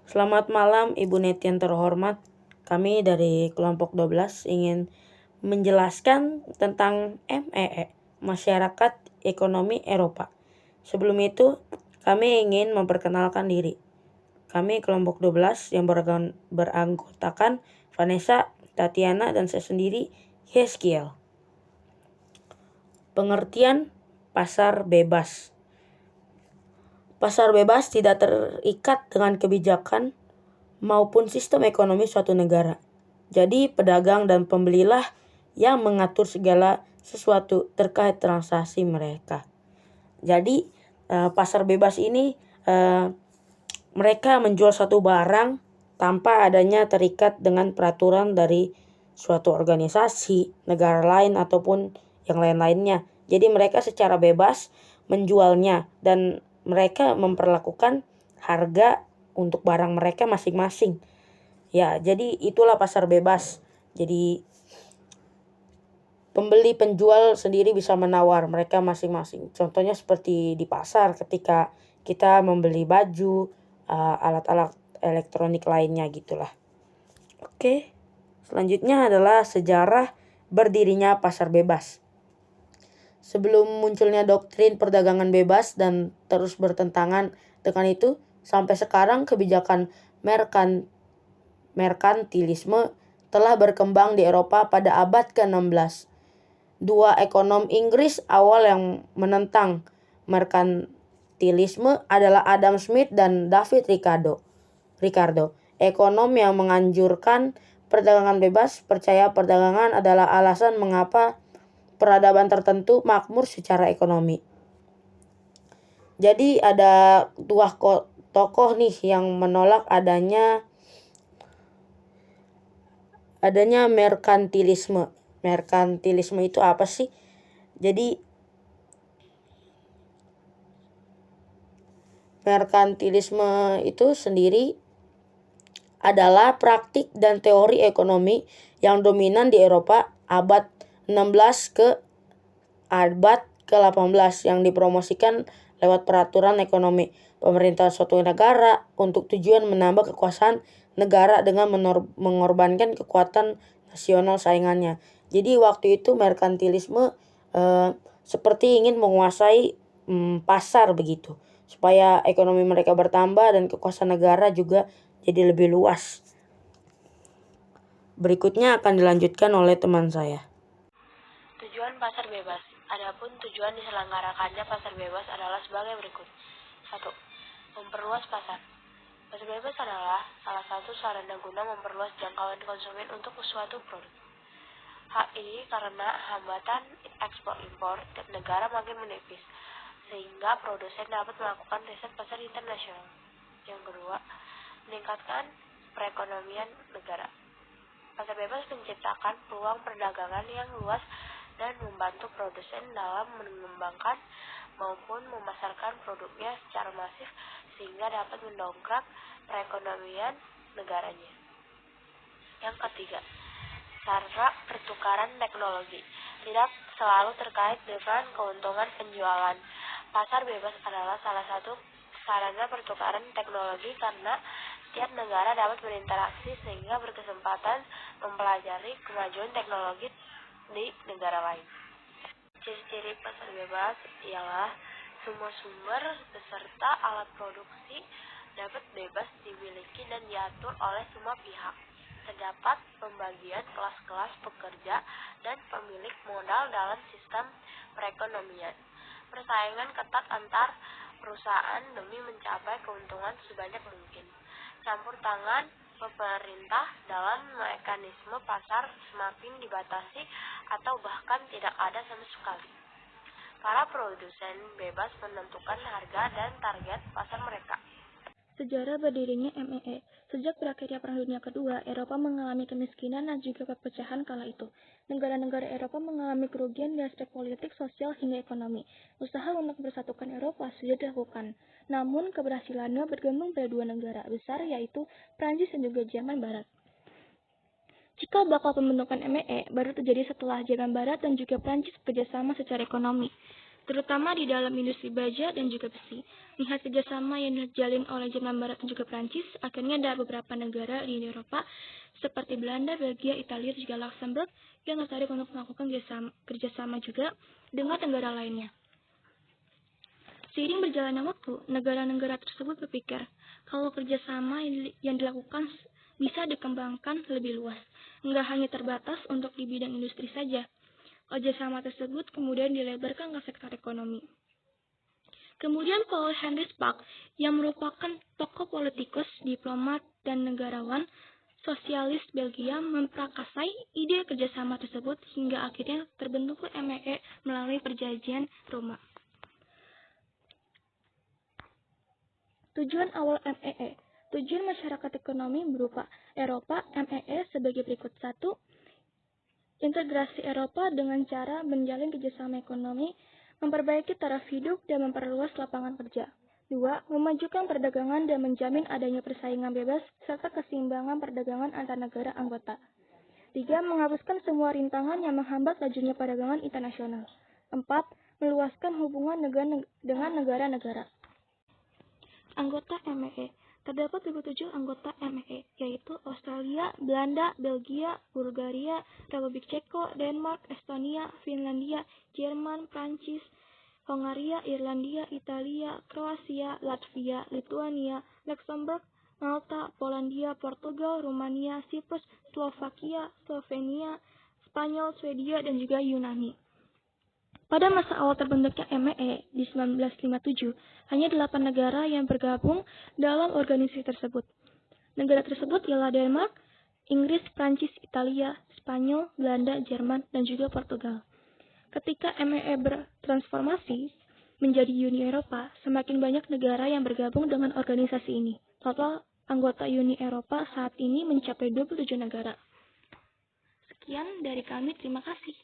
Selamat malam Ibu Neti yang terhormat. Kami dari kelompok 12 ingin menjelaskan tentang MEE, Masyarakat Ekonomi Eropa. Sebelum itu, kami ingin memperkenalkan diri. Kami kelompok 12 yang beranggotakan Vanessa, Tatiana, dan saya sendiri, Yeskiel. Pengertian pasar bebas. Pasar bebas tidak terikat dengan kebijakan maupun sistem ekonomi suatu negara. Jadi pedagang dan pembelilah yang mengatur segala sesuatu terkait transaksi mereka. Jadi pasar bebas ini mereka menjual satu barang tanpa adanya terikat dengan peraturan dari suatu organisasi, negara lain ataupun yang lain-lainnya. Jadi mereka secara bebas menjualnya dan mereka memperlakukan harga untuk barang mereka masing-masing. Ya, jadi itulah pasar bebas. Jadi pembeli penjual sendiri bisa menawar mereka masing-masing. Contohnya seperti di pasar ketika kita membeli baju, alat-alat elektronik lainnya gitulah. Oke. Selanjutnya adalah sejarah berdirinya pasar bebas. Sebelum munculnya doktrin perdagangan bebas dan terus bertentangan dengan itu, sampai sekarang kebijakan merkantilisme telah berkembang di Eropa pada abad ke-16. Dua ekonom Inggris awal yang menentang merkantilisme adalah Adam Smith dan David Ricardo. Ekonom yang menganjurkan perdagangan bebas percaya perdagangan adalah alasan mengapa peradaban tertentu makmur secara ekonomi. Jadi ada dua tokoh nih yang menolak adanya merkantilisme. Merkantilisme itu apa sih? Jadi merkantilisme itu sendiri adalah praktik dan teori ekonomi yang dominan di Eropa abad 16 ke abad ke-18 yang dipromosikan lewat peraturan ekonomi pemerintah suatu negara untuk tujuan menambah kekuasaan negara dengan mengorbankan kekuatan nasional saingannya. Jadi waktu itu merkantilisme seperti ingin menguasai pasar begitu, supaya ekonomi mereka bertambah dan kekuasaan negara juga jadi lebih luas. Berikutnya akan dilanjutkan oleh teman saya. Tujuan pasar bebas. Adapun tujuan diselenggarakannya pasar bebas adalah sebagai berikut. 1. Memperluas pasar. Pasar bebas adalah salah satu sarana guna memperluas jangkauan konsumen untuk suatu produk. Hal ini karena hambatan ekspor-impor tiap negara makin menipis, sehingga produsen dapat melakukan riset pasar internasional. Yang kedua, meningkatkan perekonomian negara. Pasar bebas menciptakan peluang perdagangan yang luas dan membantu produsen dalam mengembangkan maupun memasarkan produknya secara masif sehingga dapat mendongkrak perekonomian negaranya. Yang ketiga, cara pertukaran teknologi tidak selalu terkait dengan keuntungan penjualan. Pasar bebas adalah salah satu sarana pertukaran teknologi karena setiap negara dapat berinteraksi sehingga berkesempatan mempelajari kemajuan teknologi di negara lain. Ciri-ciri pasar bebas ialah semua sumber beserta alat produksi dapat bebas dimiliki dan diatur oleh semua pihak. Terdapat pembagian kelas-kelas pekerja dan pemilik modal dalam sistem perekonomian. Persaingan ketat antar perusahaan demi mencapai keuntungan sebanyak mungkin. Campur tangan pemerintah dalam mekanisme pasar semakin dibatasi atau bahkan tidak ada sama sekali. Para produsen bebas menentukan harga dan target pasar mereka. Sejarah berdirinya MEE. Sejak berakhirnya Perang Dunia Kedua, Eropa mengalami kemiskinan dan juga perpecahan kala itu. Negara-negara Eropa mengalami kerugian di aspek politik, sosial, hingga ekonomi. Usaha untuk bersatukan Eropa sudah dilakukan. Namun, keberhasilannya bergantung pada dua negara besar, yaitu Prancis dan juga Jerman Barat. Cikal bakal pembentukan MEE baru terjadi setelah Jerman Barat dan juga Prancis bekerjasama secara ekonomi. terutama di dalam industri baja dan juga besi. Melihat kerjasama yang terjalin oleh Jerman Barat dan juga Prancis, akhirnya ada beberapa negara di Eropa seperti Belanda, Belgia, Italia, dan juga Luxembourg yang tertarik untuk melakukan kerjasama juga dengan negara lainnya. Seiring berjalannya waktu, negara-negara tersebut berpikir kalau kerjasama yang dilakukan bisa dikembangkan lebih luas, nggak hanya terbatas untuk di bidang industri saja. Kerjasama tersebut kemudian dilebarkan ke sektor ekonomi. Kemudian Paul Henri Spaak, yang merupakan tokoh politikus, diplomat, dan negarawan sosialis Belgia memprakarsai ide kerjasama tersebut hingga akhirnya terbentuklah MEE melalui Perjanjian Roma. Tujuan awal MEE. Tujuan masyarakat ekonomi berupa Eropa MEE sebagai berikut. 1. Integrasi Eropa dengan cara menjalin kerjasama ekonomi, memperbaiki taraf hidup, dan memperluas lapangan kerja. 2. Memajukan perdagangan dan menjamin adanya persaingan bebas serta keseimbangan perdagangan antar negara anggota. 3. Menghapuskan semua rintangan yang menghambat lajunya perdagangan internasional. 4. Meluaskan hubungan dengan negara-negara. Anggota MEE. Terdapat 27 anggota MEE, yaitu Australia, Belanda, Belgia, Bulgaria, Republik Ceko, Denmark, Estonia, Finlandia, Jerman, Prancis, Hongaria, Irlandia, Italia, Kroasia, Latvia, Lituania, Luxembourg, Malta, Polandia, Portugal, Rumania, Siprus, Slovakia, Slovenia, Spanyol, Swedia, dan juga Yunani. Pada masa awal terbentuknya MEE di 1957, hanya 8 negara yang bergabung dalam organisasi tersebut. Negara tersebut ialah Denmark, Inggris, Prancis, Italia, Spanyol, Belanda, Jerman, dan juga Portugal. Ketika MEE bertransformasi menjadi Uni Eropa, semakin banyak negara yang bergabung dengan organisasi ini. Total anggota Uni Eropa saat ini mencapai 27 negara. Sekian dari kami, terima kasih.